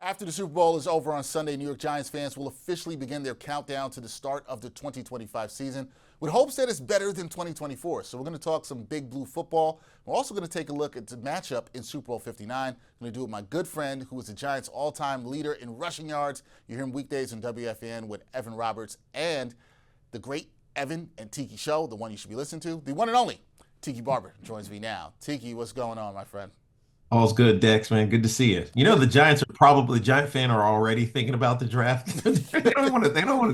After the Super Bowl is over on Sunday, New York Giants fans will officially begin their countdown to the start of the 2025 season with hopes that it's better than 2024. So we're going to talk some Big Blue football. We're also going to take a look at the matchup in Super Bowl 59. I'm going to do it with my good friend who is the Giants' all-time leader in rushing yards. You hear him weekdays on WFAN with Evan Roberts and the great Evan and Tiki show, the one you should be listening to, the one and only Tiki Barber joins me now. Tiki, what's going on, my friend? All's good, Dex, man. Good to see you. The Giants are probably Giant fan are already thinking about the draft. They don't want to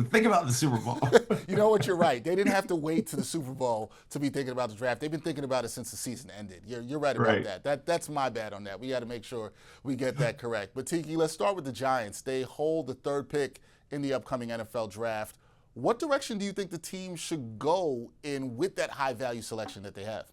think about the Super Bowl. You know what? You're right. They didn't have to wait to the Super Bowl to be thinking about the draft. They've been thinking about it since the season ended. You're right about Right. that. That's my bad on that. We got to make sure we get that correct. But Tiki, let's start with the Giants. They hold the third pick in the upcoming NFL draft. What direction do you think the team should go in with that high value selection that they have?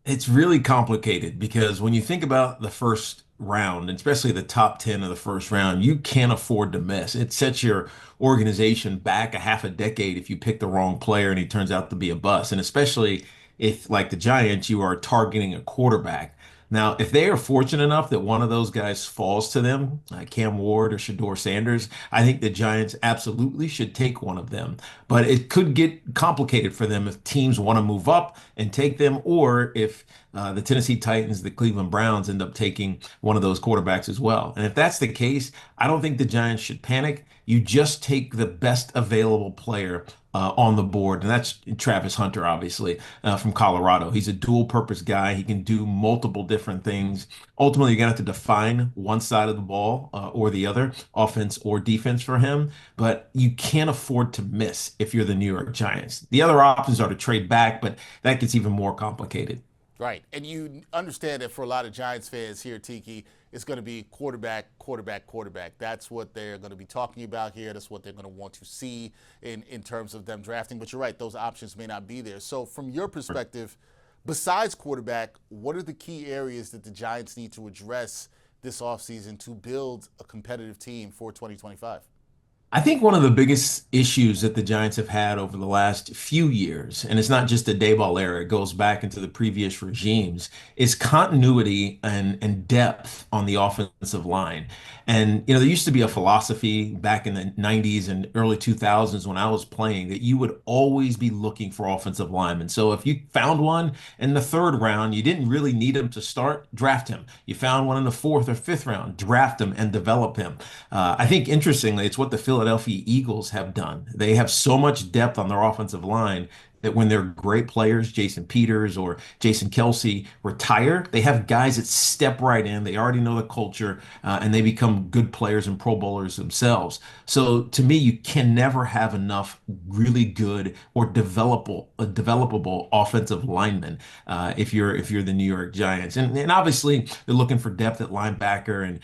It's really complicated because when you think about the first round, and especially the top 10 of the first round, you can't afford to miss. It sets your organization back a half a decade if you pick the wrong player and he turns out to be a bust. And especially if, like the Giants, you are targeting a quarterback. Now, if they are fortunate enough that one of those guys falls to them, like Cam Ward or Shador Sanders, I think the Giants absolutely should take one of them. But it could get complicated for them if teams want to move up and take them, or if the Tennessee Titans, the Cleveland Browns end up taking one of those quarterbacks as well. And if that's the case, I don't think the Giants should panic. You just take the best available player on the board, and that's Travis Hunter, obviously, from Colorado. He's a dual purpose guy. He can do multiple different things. Ultimately, you're going to have to define one side of the ball or the other, offense or defense for him, but you can't afford to miss if you're the New York Giants. The other options are to trade back, but that gets even more complicated. Right. And you understand that for a lot of Giants fans here, Tiki, it's going to be quarterback, quarterback, quarterback. That's what they're going to be talking about here. That's what they're going to want to see in terms of them drafting. But you're right, those options may not be there. So from your perspective, besides quarterback, what are the key areas that the Giants need to address this offseason to build a competitive team for 2025? I think one of the biggest issues that the Giants have had over the last few years, and it's not just the Dayball era, it goes back into the previous regimes, is continuity and depth on the offensive line. And, there used to be a philosophy back in the 90s and early 2000s when I was playing that you would always be looking for offensive linemen. So if you found one in the third round, you didn't really need him to start, draft him. You found one in the fourth or fifth round, draft him and develop him. I think interestingly, it's what the Philadelphia Eagles have done. They have so much depth on their offensive line that when their great players, Jason Peters or Jason Kelsey, retire, they have guys that step right in. They already know the culture, and they become good players and Pro Bowlers themselves. So to me, you can never have enough really good or developable offensive linemen if you're the New York Giants. And obviously, they're looking for depth at linebacker and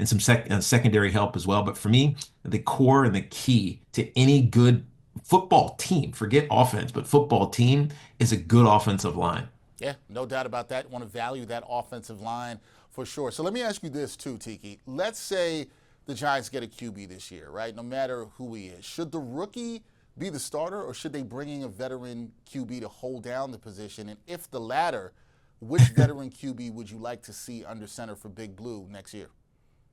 some secondary help as well. But for me, the core and the key to any good football team, forget offense, but football team is a good offensive line. Yeah, no doubt about that. Want to value that offensive line for sure. So let me ask you this too, Tiki. Let's say the Giants get a QB this year, right? No matter who he is. Should the rookie be the starter or should they bring in a veteran QB to hold down the position? And if the latter, which veteran QB would you like to see under center for Big Blue next year?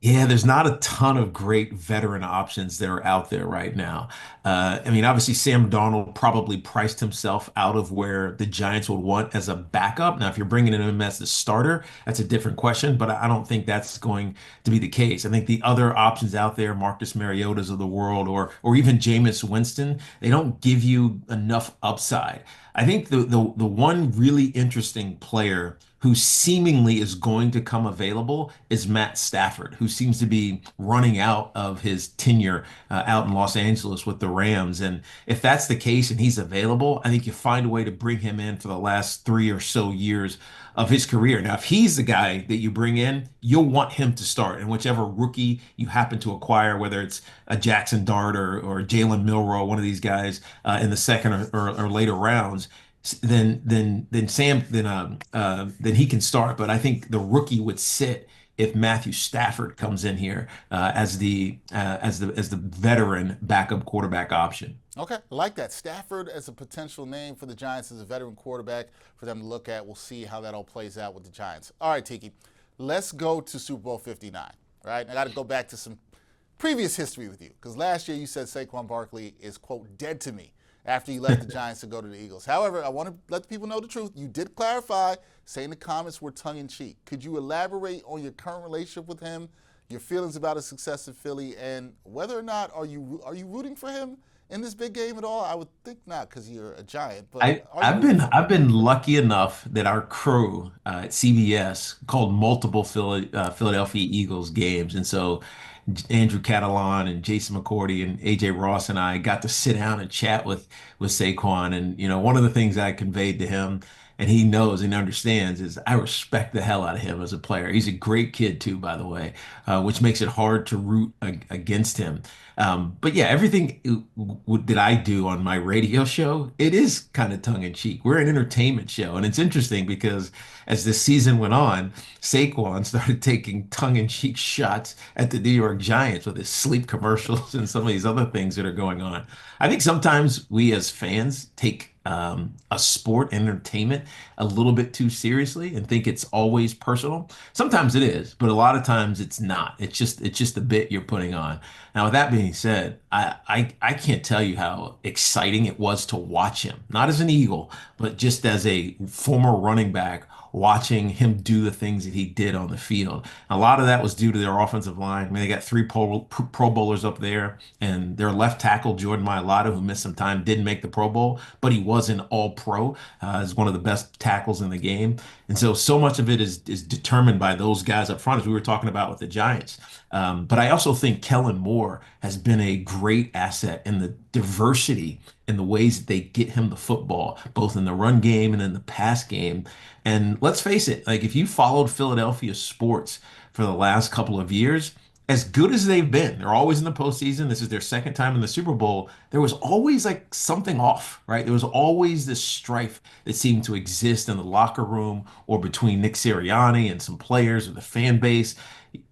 Yeah, there's not a ton of great veteran options that are out there right now. Obviously, Sam Darnold probably priced himself out of where the Giants would want as a backup. Now, if you're bringing him as the starter, that's a different question, but I don't think that's going to be the case. I think the other options out there, Marcus Mariota's of the world, or even Jameis Winston, they don't give you enough upside. I think the one really interesting player who seemingly is going to come available is Matt Stafford, who seems to be running out of his tenure out in Los Angeles with the Rams. And if that's the case and he's available, I think you find a way to bring him in for the last 3 or so years of his career. Now, if he's the guy that you bring in, you'll want him to start. And whichever rookie you happen to acquire, whether it's a Jackson Dart or Jalen Milrow, one of these guys in the second or later rounds, then he can start. But I think the rookie would sit if Matthew Stafford comes in here as the veteran backup quarterback option. Okay, I like that. Stafford as a potential name for the Giants as a veteran quarterback for them to look at. We'll see how that all plays out with the Giants. All right, Tiki, let's go to Super Bowl 59. right? I got to go back to some previous history with you because last year you said Saquon Barkley is, quote, dead to me after you left the Giants to go to the Eagles. However, I want to let the people know the truth. You did clarify, saying the comments were tongue-in-cheek. Could you elaborate on your current relationship with him, your feelings about his success in Philly, and whether or not are you rooting for him in this big game at all? I would think not because you're a Giant, but I are you I've rooting been for him? I've been lucky enough that our crew at CBS called multiple Philadelphia Eagles games, and so Andrew Catalon and Jason McCourty and AJ Ross and I got to sit down and chat with Saquon. And one of the things I conveyed to him, and he knows and understands, is I respect the hell out of him as a player. He's a great kid too, by the way, which makes it hard to root against him. But yeah, everything that I do on my radio show, it is kind of tongue in cheek. We're an entertainment show, and it's interesting because as the season went on, Saquon started taking tongue in cheek shots at the New York Giants with his sleep commercials and some of these other things that are going on. I think sometimes we as fans take a sport entertainment a little bit too seriously and think it's always personal. Sometimes it is, but a lot of times it's not. It's just a bit you're putting on. Now, with that being said, I can't tell you how exciting it was to watch him, not as an Eagle, but just as a former running back, watching him do the things that he did on the field. A lot of that was due to their offensive line. I mean, they got three Pro Bowlers up there, and their left tackle, Jordan Mailata, who missed some time, didn't make the Pro Bowl, but he was an All-Pro, as one of the best tackles in the game. And so much of it is determined by those guys up front, as we were talking about with the Giants. But I also think Kellen Moore has been a great asset in the diversity in the ways that they get him the football, both in the run game and in the pass game. And let's face it, like if you followed Philadelphia sports for the last couple of years, as good as they've been, they're always in the postseason. This is their second time in the Super Bowl. There was always like something off, right? There was always this strife that seemed to exist in the locker room or between Nick Sirianni and some players or the fan base.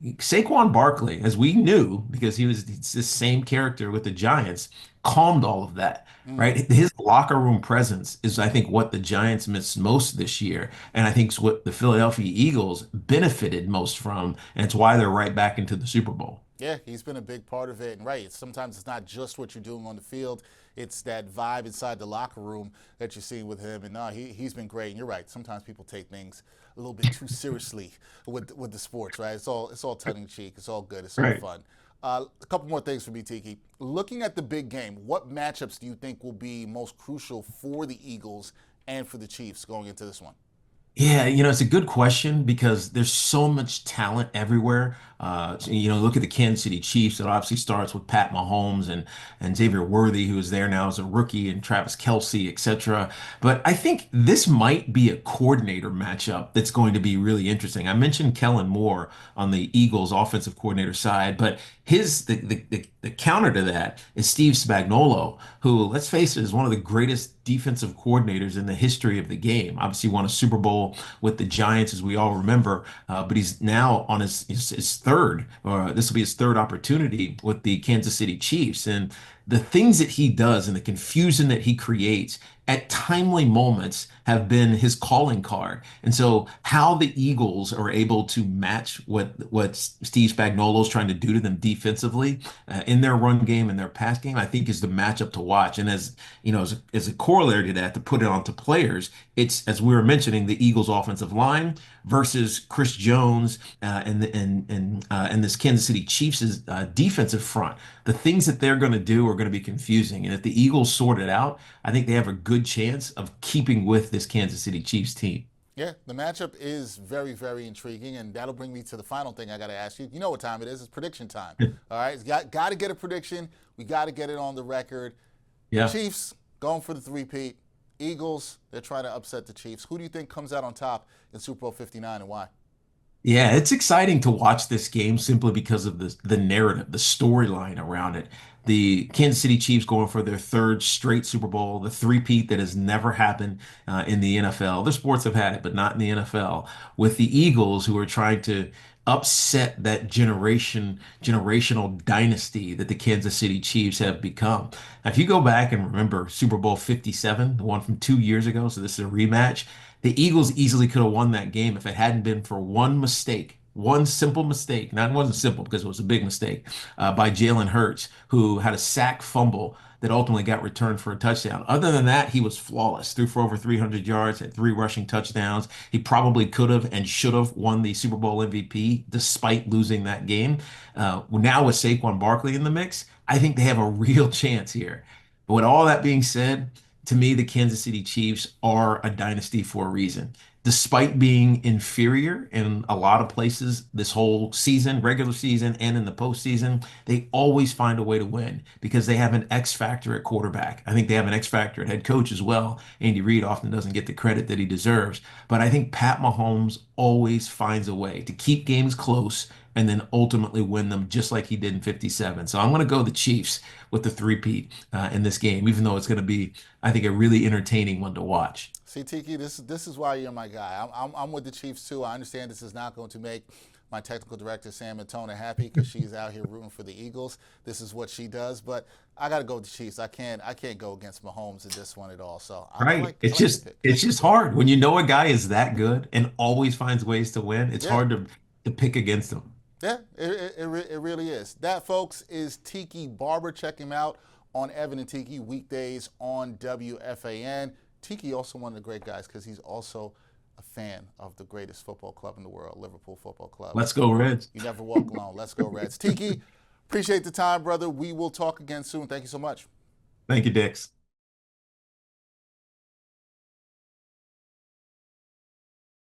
Saquon Barkley, as we knew, because he's the same character with the Giants, calmed all of that, right? His locker room presence is, I think, what the Giants missed most this year, and I think it's what the Philadelphia Eagles benefited most from, and it's why they're right back into the Super Bowl. Yeah, he's been a big part of it. And right, sometimes it's not just what you're doing on the field, it's that vibe inside the locker room that you're seeing with him. And no, he's been great. And you're right, sometimes people take things a little bit too seriously with the sports, right? It's all tongue in cheek, it's all good, it's all Right. fun. A couple more things for me, Tiki. Looking at the big game, what matchups do you think will be most crucial for the Eagles and for the Chiefs going into this one? Yeah, it's a good question because there's so much talent everywhere. Look at the Kansas City Chiefs. It obviously starts with Pat Mahomes and Xavier Worthy, who is there now as a rookie, and Travis Kelce, etc. But I think this might be a coordinator matchup that's going to be really interesting. I mentioned Kellen Moore on the Eagles offensive coordinator side, but the counter to that is Steve Spagnuolo, who, let's face it, is one of the greatest defensive coordinators in the history of the game. Obviously, won a Super Bowl with the Giants, as we all remember, but he's now on his third, or this will be his third opportunity with the Kansas City Chiefs. And the things that he does and the confusion that he creates at timely moments have been his calling card. And so how the Eagles are able to match what Steve Spagnuolo is trying to do to them defensively in their run game and their pass game, I think is the matchup to watch. And as you know, as a corollary to that, to put it onto players, it's as we were mentioning, the Eagles offensive line versus Chris Jones and this Kansas City Chiefs defensive front. The things that they're going to do are going to be confusing. And if the Eagles sort it out, I think they have a good chance of keeping with this Kansas City Chiefs team. Yeah, the matchup is very, very intriguing, and that'll bring me to the final thing I got to ask you. You know what time it is? It's prediction time. All right, got to get a prediction. We got to get it on the record. Yeah. Chiefs going for the three-peat. Eagles, they're trying to upset the Chiefs. Who do you think comes out on top in Super Bowl 59 and why? Yeah, it's exciting to watch this game simply because of the narrative, the storyline around it. The Kansas City Chiefs going for their third straight Super Bowl, the three-peat that has never happened in the NFL. Other sports have had it, but not in the NFL. With the Eagles, who are trying to upset that generational dynasty that the Kansas City Chiefs have become. Now, if you go back and remember Super Bowl 57, the one from 2 years ago, so this is a rematch, the Eagles easily could have won that game if it hadn't been for one mistake one simple mistake. Not it wasn't simple because it was a big mistake by Jalen Hurts, who had a sack fumble that ultimately got returned for a touchdown. Other than that, he was flawless. Threw for over 300 yards, had 3 rushing touchdowns. He probably could have and should have won the Super Bowl MVP despite losing that game. Now with Saquon Barkley in the mix, I think they have a real chance here. But with all that being said, to me, the Kansas City Chiefs are a dynasty for a reason. Despite being inferior in a lot of places this whole season, regular season, and in the postseason, they always find a way to win because they have an X factor at quarterback. I think they have an X factor at head coach as well. Andy Reid often doesn't get the credit that he deserves, but I think Pat Mahomes always finds a way to keep games close and then ultimately win them just like he did in 57. So I'm going to go the Chiefs with the three-peat in this game, even though it's going to be, I think, a really entertaining one to watch. See, Tiki, this is why you're my guy. I'm with the Chiefs too. I understand this is not going to make my technical director Sam Antona happy because she's out here rooting for the Eagles. This is what she does, but I got to go with the Chiefs. I can't go against Mahomes in this one at all. So Right. I like the pick. It's just hard when you know a guy is that good and always finds ways to win. It's Yeah. hard to pick against him. Yeah, it really is. That, folks, is Tiki Barber. Check him out on Evan and Tiki weekdays on WFAN. Tiki also one of the great guys because he's also a fan of the greatest football club in the world, Liverpool Football Club. Let's go Reds. You never walk alone. Let's go Reds. Tiki, appreciate the time, brother. We will talk again soon. Thank you so much. Thank you, Dix.